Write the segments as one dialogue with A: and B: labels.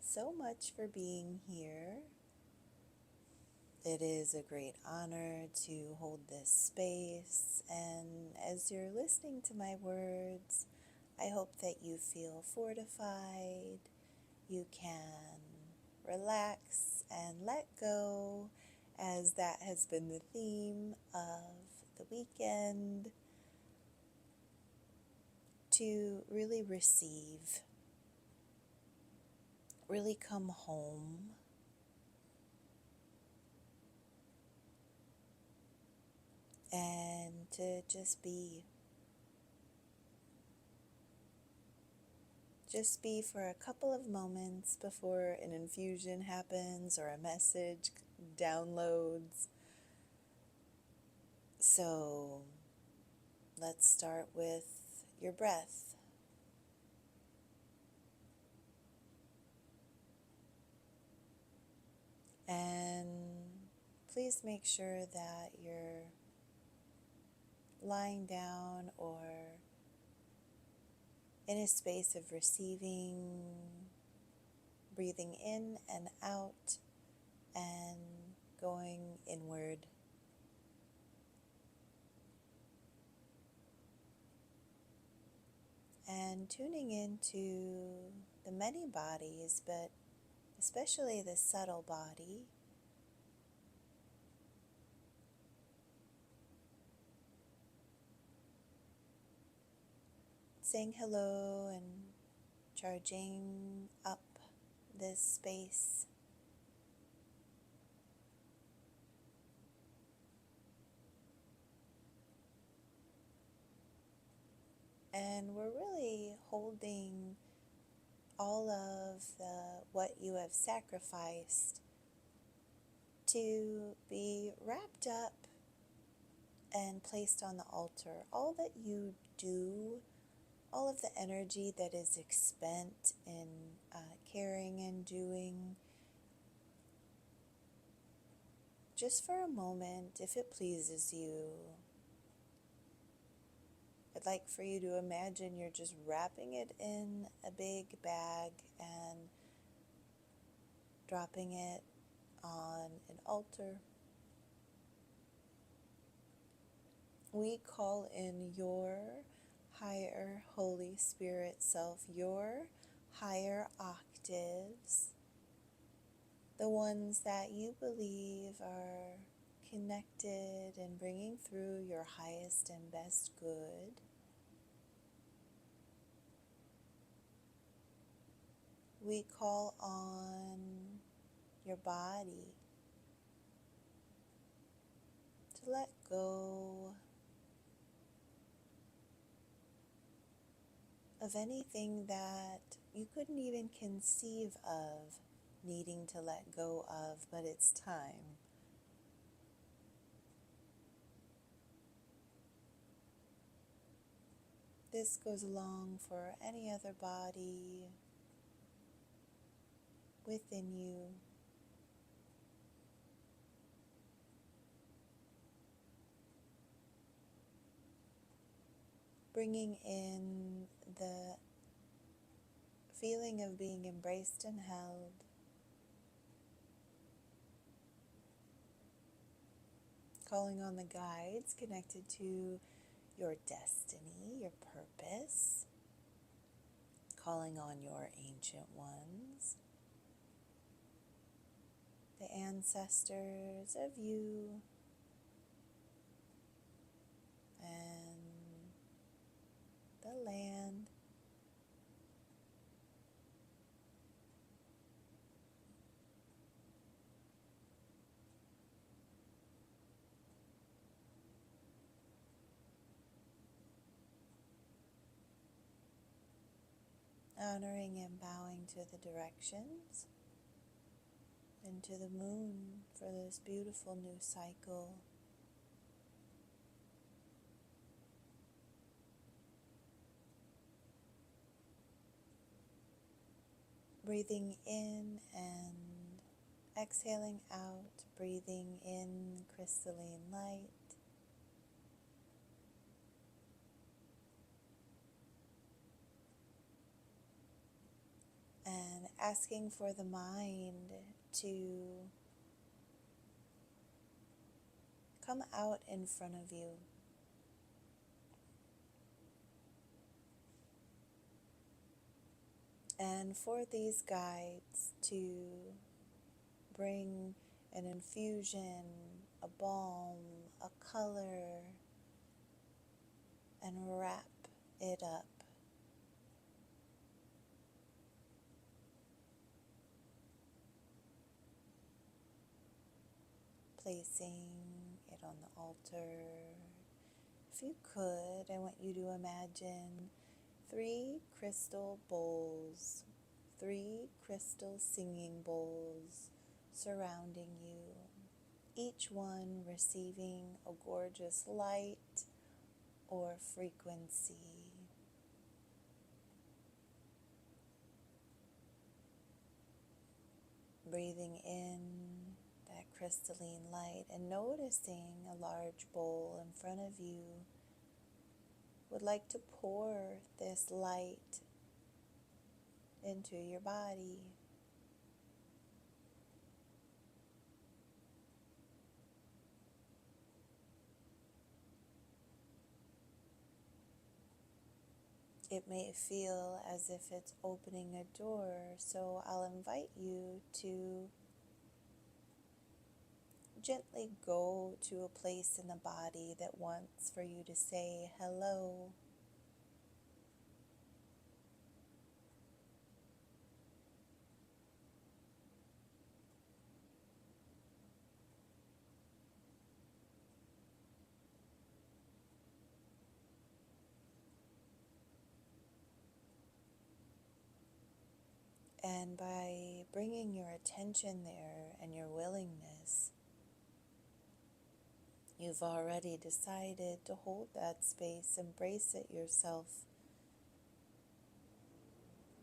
A: so much for being here. It is a great honor to hold this space, and as you're listening to my words, I hope that you feel fortified. You can relax and let go, as that has been the theme of the weekend, to really receive, really come home, and to just be. Just be for a couple of moments before an infusion happens or a message downloads. So let's start with your breath. And please make sure that you're lying down or in a space of receiving, breathing in and out, and going inward. And tuning into the many bodies, but especially the subtle body. Saying hello and charging up this space. And we're really holding all of what you have sacrificed to be wrapped up and placed on the altar. All that you do, all of the energy that is expent in caring and doing, just for a moment, if it pleases you, I'd like for you to imagine you're just wrapping it in a big bag and dropping it on an altar. We call in your higher Holy Spirit self, your higher octaves, the ones that you believe are connected and bringing through your highest and best good. We call on your body to let go of anything that you couldn't even conceive of needing to let go of, but it's time. This goes along for any other body within you. Bringing in the feeling of being embraced and held. Calling on the guides connected to your destiny, your purpose. Calling on your ancient ones. The ancestors of you. And the land. Honoring and bowing to the directions and to the moon for this beautiful new cycle. Breathing in and exhaling out, breathing in crystalline light. And asking for the mind to come out in front of you. And for these guides to bring an infusion, a balm, a color, and wrap it up. Placing it on the altar. If you could, I want you to imagine 3 crystal bowls, 3 crystal singing bowls surrounding you, each one receiving a gorgeous light or frequency. Breathing in that crystalline light and noticing a large bowl in front of you would like to pour this light into your body. It may feel as if it's opening a door, so I'll invite you to gently go to a place in the body that wants for you to say hello. And by bringing your attention there and your willingness, you've already decided to hold that space, embrace it yourself.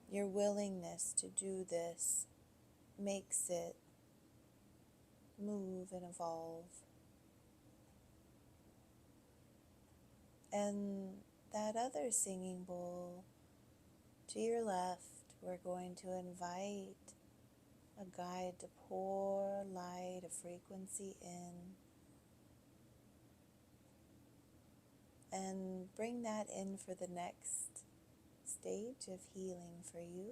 A: Your willingness to do this makes it move and evolve. And that other singing bowl to your left, we're going to invite a guide to pour light, a frequency in, and bring that in for the next stage of healing for you.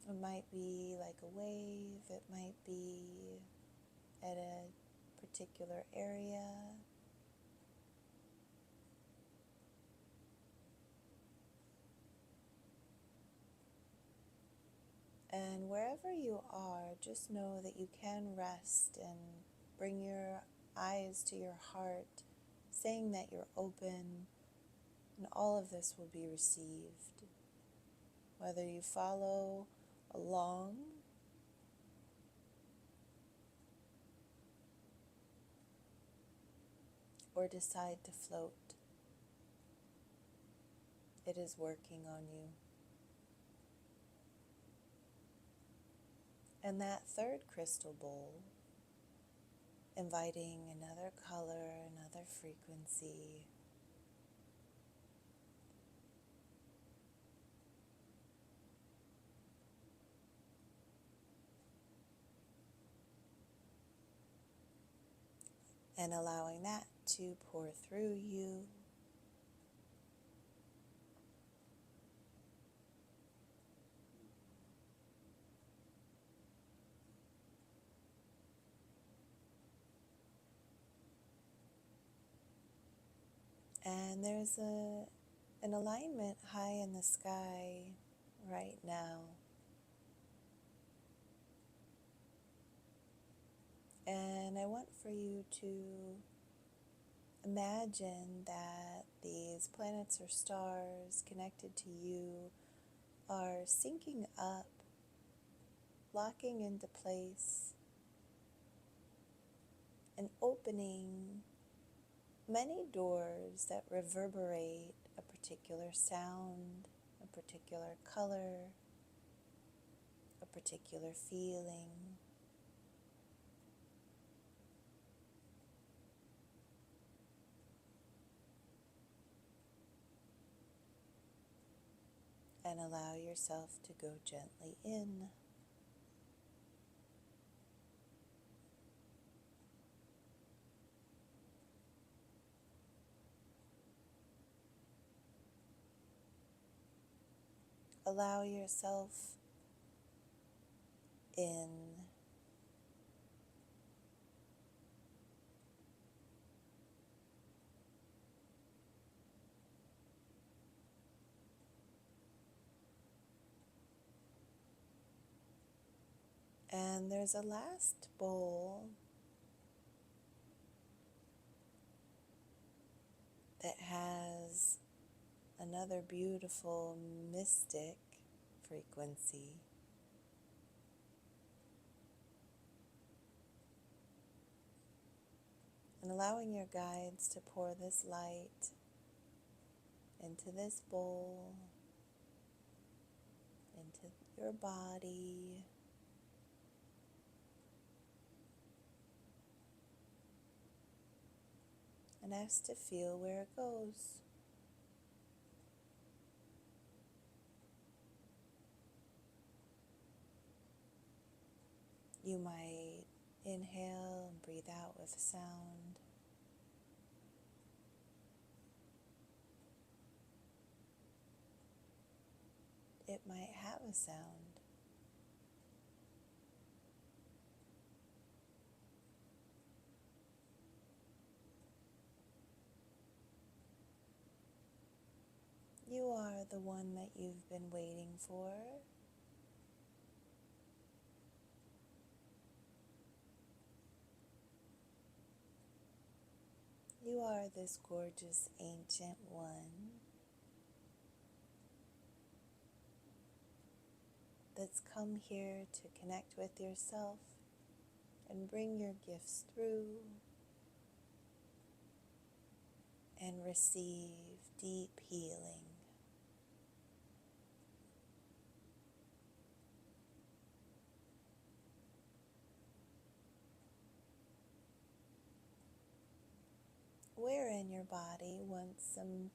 A: It might be like a wave, it might be at a particular area. And wherever you are, just know that you can rest and bring your eyes to your heart, saying that you're open, and all of this will be received. Whether you follow along or decide to float, it is working on you. And that third crystal bowl, inviting another color, another frequency. And allowing that to pour through you. And there's an alignment high in the sky right now. And I want for you to imagine that these planets or stars connected to you are syncing up, locking into place, and opening many doors that reverberate a particular sound, a particular color, a particular feeling. and allow yourself to go gently in. Allow yourself in. And there's a last bowl that has another beautiful mystic frequency. And allowing your guides to pour this light into this bowl, into your body, and ask to feel where it goes. You might inhale and breathe out with a sound. It might have a sound. You are the one that you've been waiting for. You are this gorgeous ancient one that's come here to connect with yourself and bring your gifts through and receive deep healing. Where in your body wants some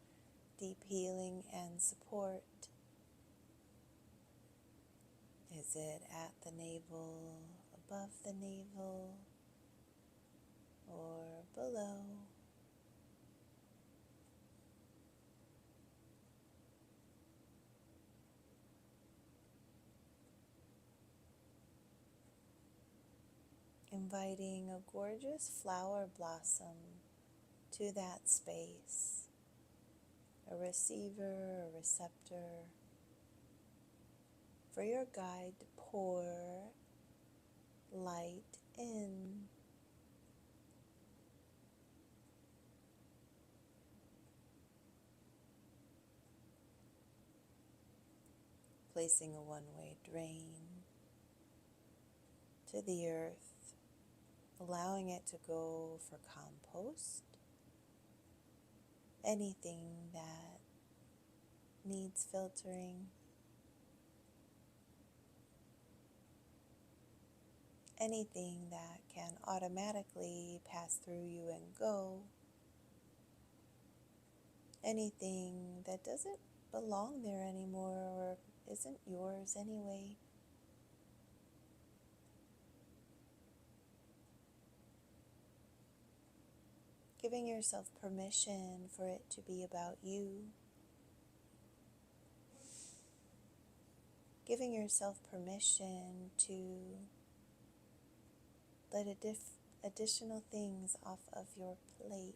A: deep healing and support? Is it at the navel, above the navel, or below? Inviting a gorgeous flower blossom to that space, a receiver, a receptor, for your guide to pour light in. Placing a one-way drain to the earth, allowing it to go for compost, anything that needs filtering, anything that can automatically pass through you and go, anything that doesn't belong there anymore or isn't yours anyway. Giving yourself permission for it to be about you. Giving yourself permission to let additional things off of your plate.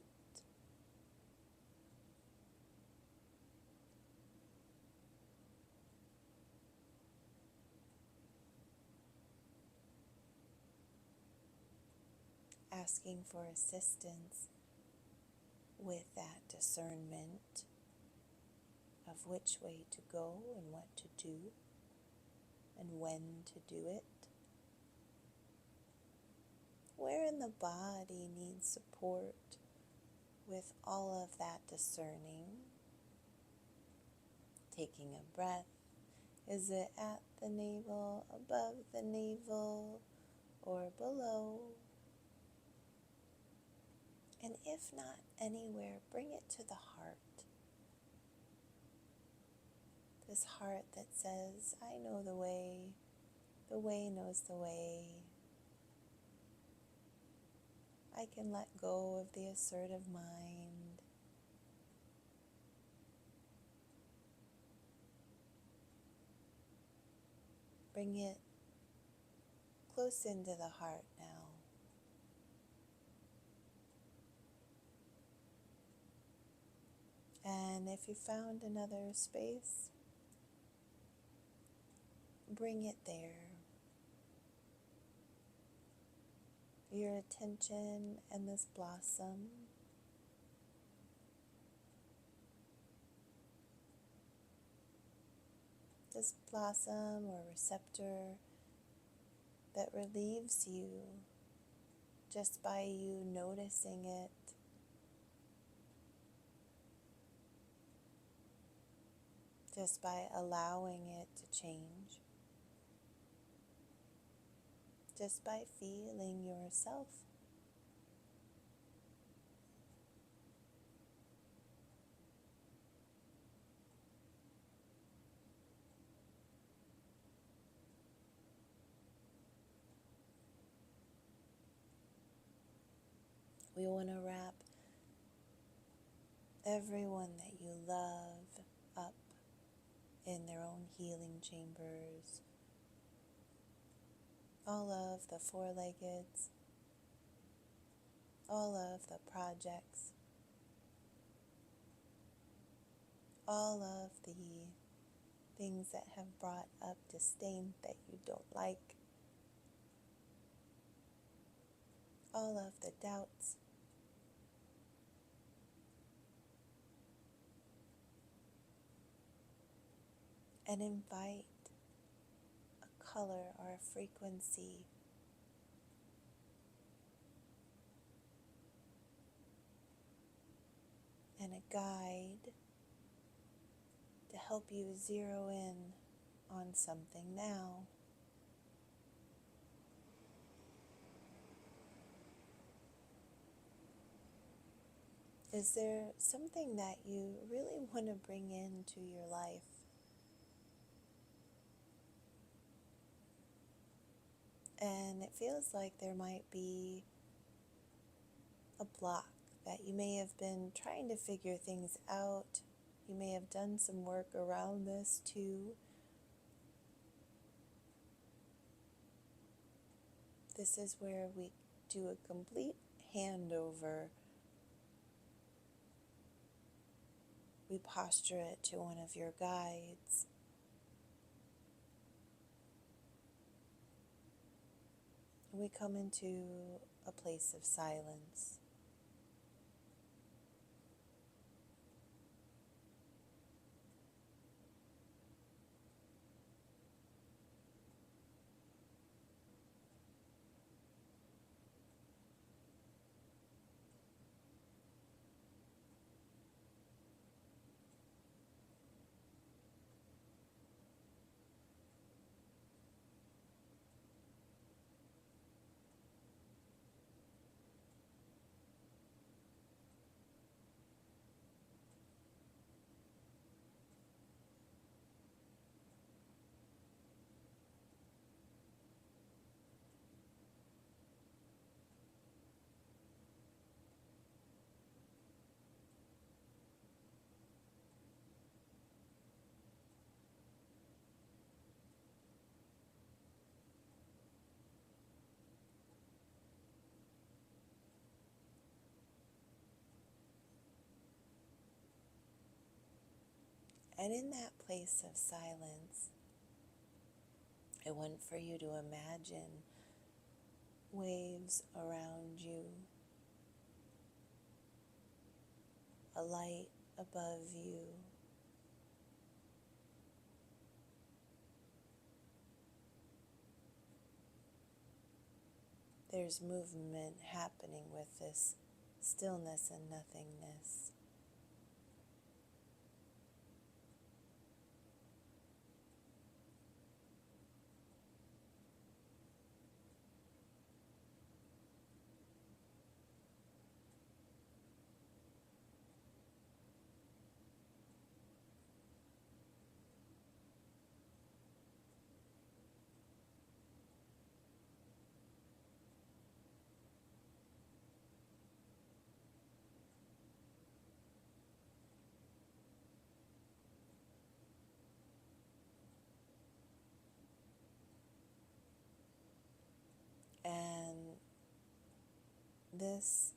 A: Asking for assistance with that discernment of which way to go and what to do and when to do it. Where in the body needs support with all of that discerning? Taking a breath. Is it at the navel, above the navel, or below? And if not anywhere, bring it to the heart. This heart that says, I know the way knows the way. I can let go of the assertive mind. Bring it close into the heart now. And if you found another space, bring it there. Your attention and this blossom. This blossom or receptor that relieves you just by you noticing it. Just by allowing it to change. Just by feeling yourself. We want to wrap everyone that you love up in their own healing chambers. All of the four-leggeds, all of the projects, all of the things that have brought up disdain that you don't like, all of the doubts, and invite a color or a frequency and a guide to help you zero in on something now. Is there something that you really want to bring into your life? And it feels like there might be a block that you may have been trying to figure things out. You may have done some work around this too. This is where we do a complete handover. We posture it to one of your guides. We come into a place of silence. And in that place of silence, I want for you to imagine waves around you, a light above you, there's movement happening with this stillness and nothingness. And this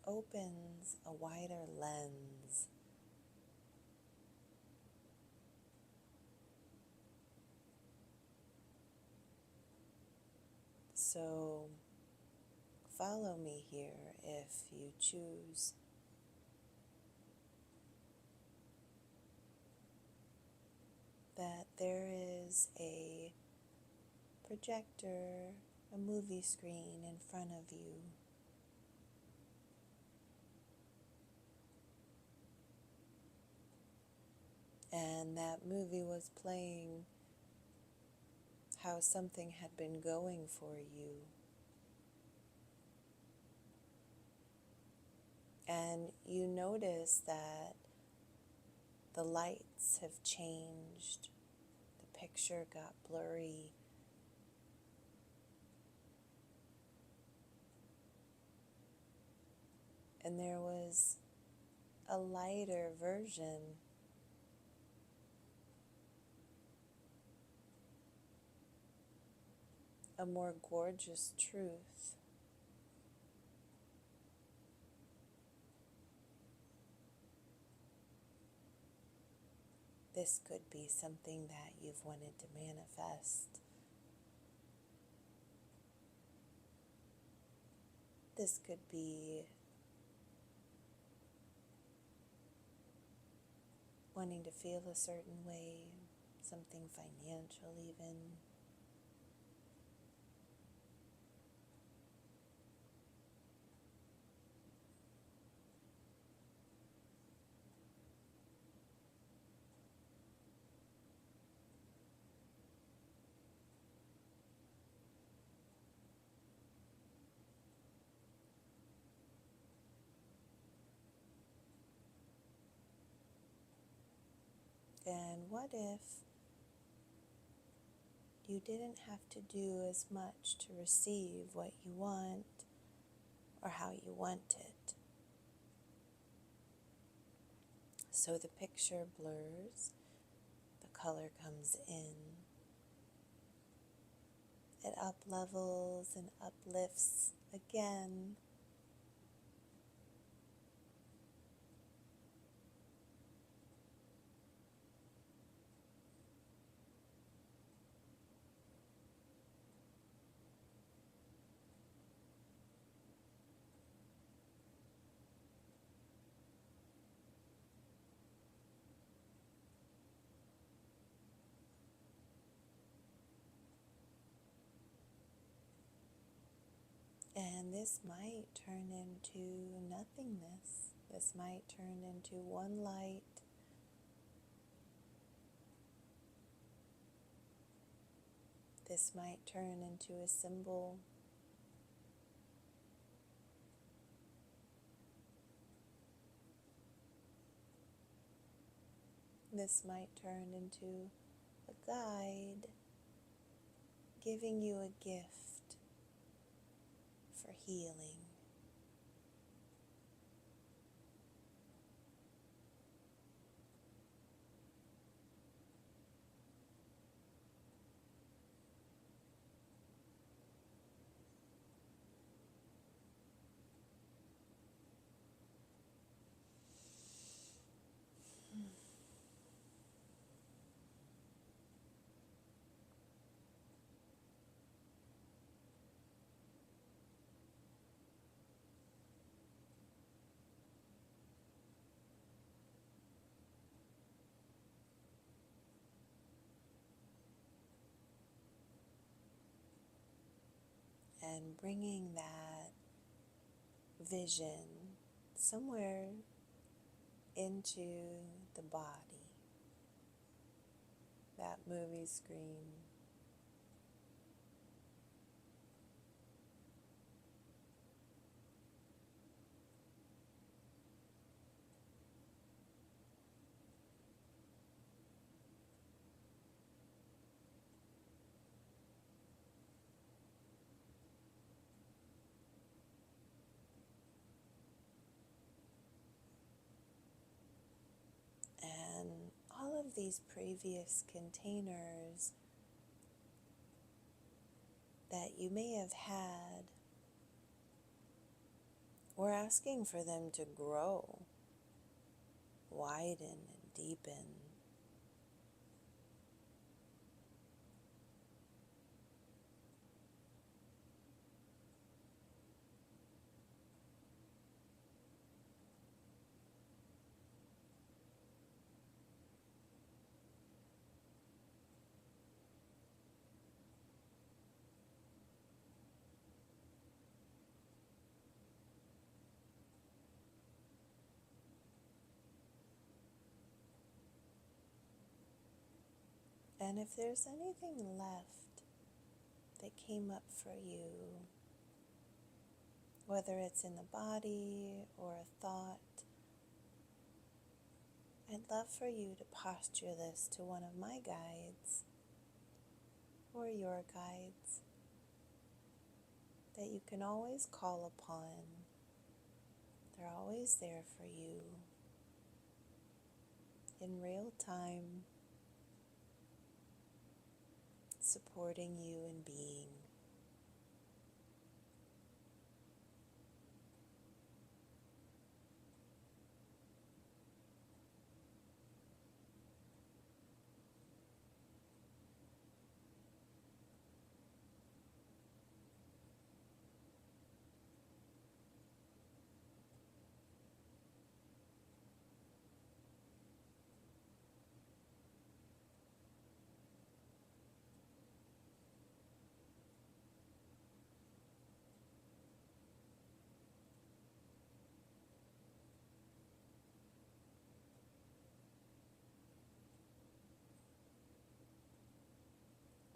A: opens a wider lens. So follow me here if you choose. That there is a projector, a movie screen in front of you. And that movie was playing how something had been going for you. And you notice that the lights have changed. The picture got blurry. And there was a lighter version, a more gorgeous truth. This could be something that you've wanted to manifest. This could be wanting to feel a certain way, something financial even. And what if you didn't have to do as much to receive what you want or how you want it? So the picture blurs, the color comes in, it up levels and uplifts again. And this might turn into nothingness. This might turn into one light. This might turn into a symbol. This might turn into a guide, giving you a gift for healing. And bringing that vision somewhere into the body, that movie screen. And all of these previous containers that you may have had. We're asking for them to grow, widen, and deepen. And if there's anything left that came up for you, whether it's in the body or a thought, I'd love for you to posture this to one of my guides or your guides that you can always call upon. They're always there for you in real time, supporting you in being.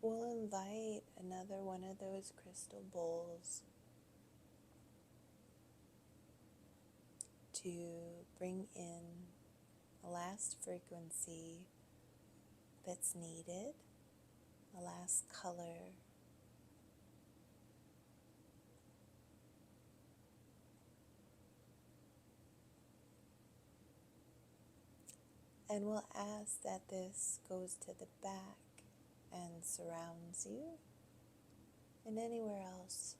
A: We'll invite another one of those crystal bowls to bring in the last frequency that's needed, the last color. And we'll ask that this goes to the back and surrounds you, and anywhere else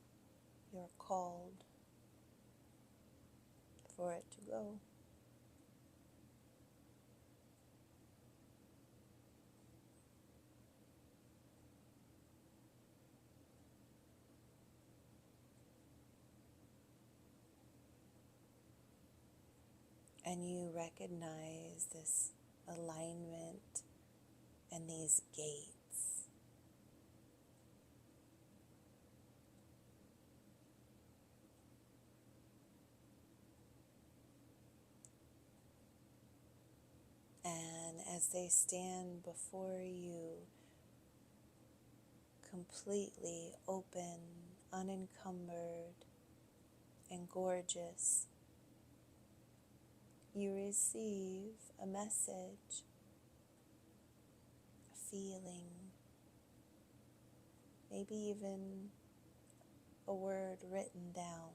A: you're called for it to go. And you recognize this alignment and these gates. And as they stand before you, completely open, unencumbered, and gorgeous, you receive a message, a feeling, maybe even a word written down.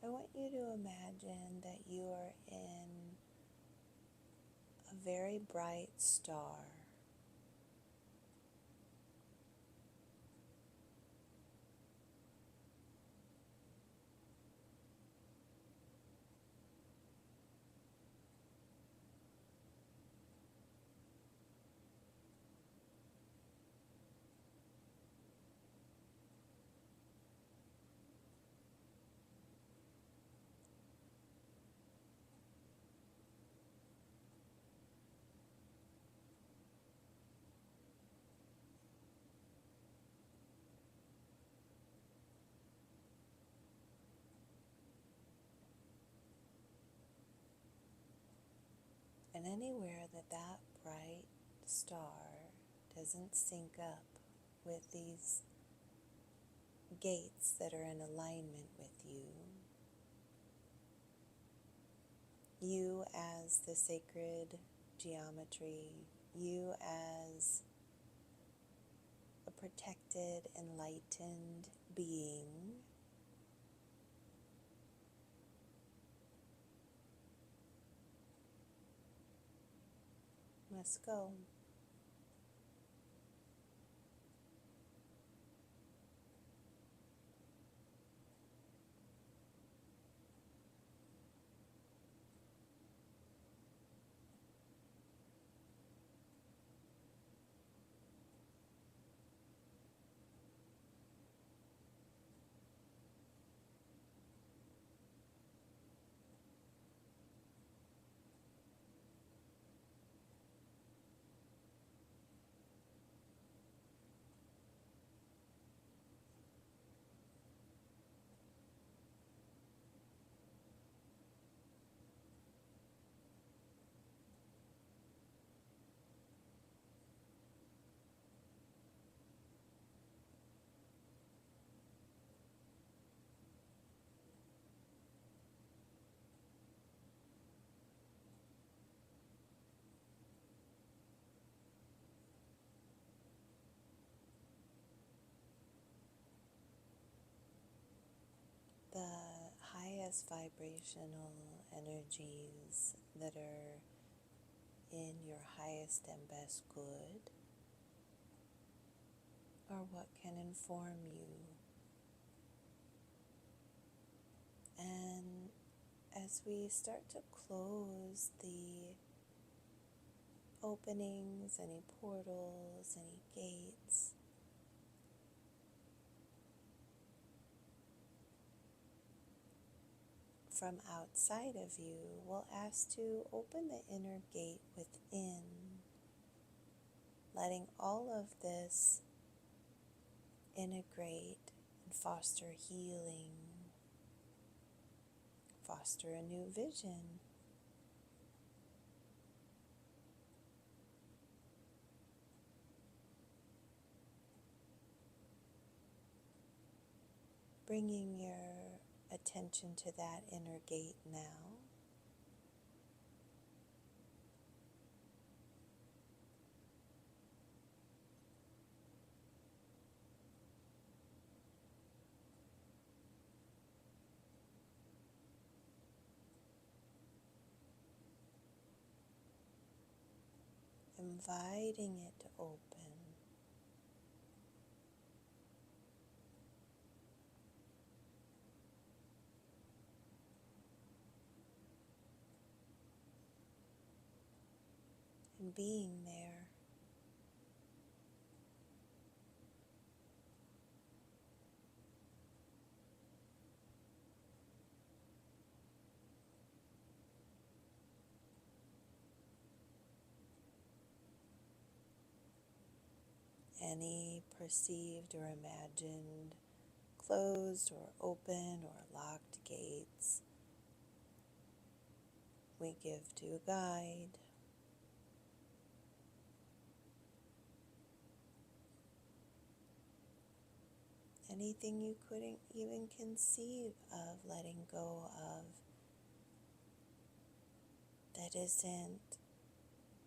A: I want you to imagine that you are in a very bright star. And anywhere that that bright star doesn't sync up with these gates that are in alignment with you as the sacred geometry, you as a protected, enlightened being, must go. The highest vibrational energies that are in your highest and best good are what can inform you. And as we start to close the openings, any portals, any gates, from outside of you, we'll ask to open the inner gate within, letting all of this integrate and foster healing, foster a new vision. Bringing your attention to that inner gate now. Inviting it to open. And being there. Any perceived or imagined closed or open or locked gates we give to a guide. Anything you couldn't even conceive of letting go of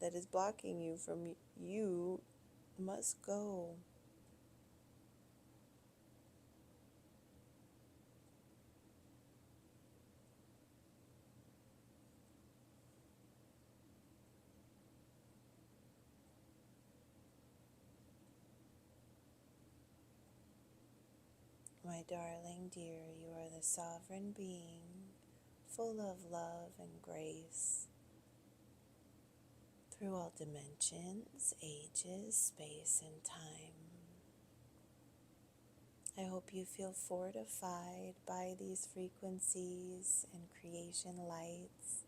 A: that is blocking you from you must go. My darling dear, you are the sovereign being, full of love and grace, through all dimensions, ages, space, and time. I hope you feel fortified by these frequencies and creation lights,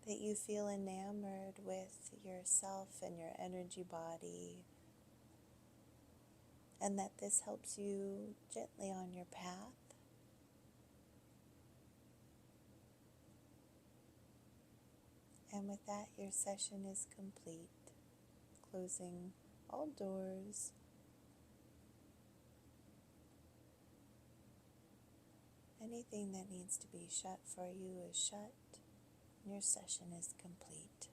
A: that you feel enamored with yourself and your energy body, and that this helps you gently on your path. And And with that, your session is complete. Closing all doors. Anything that needs to be shut for you is shut. Your session is complete.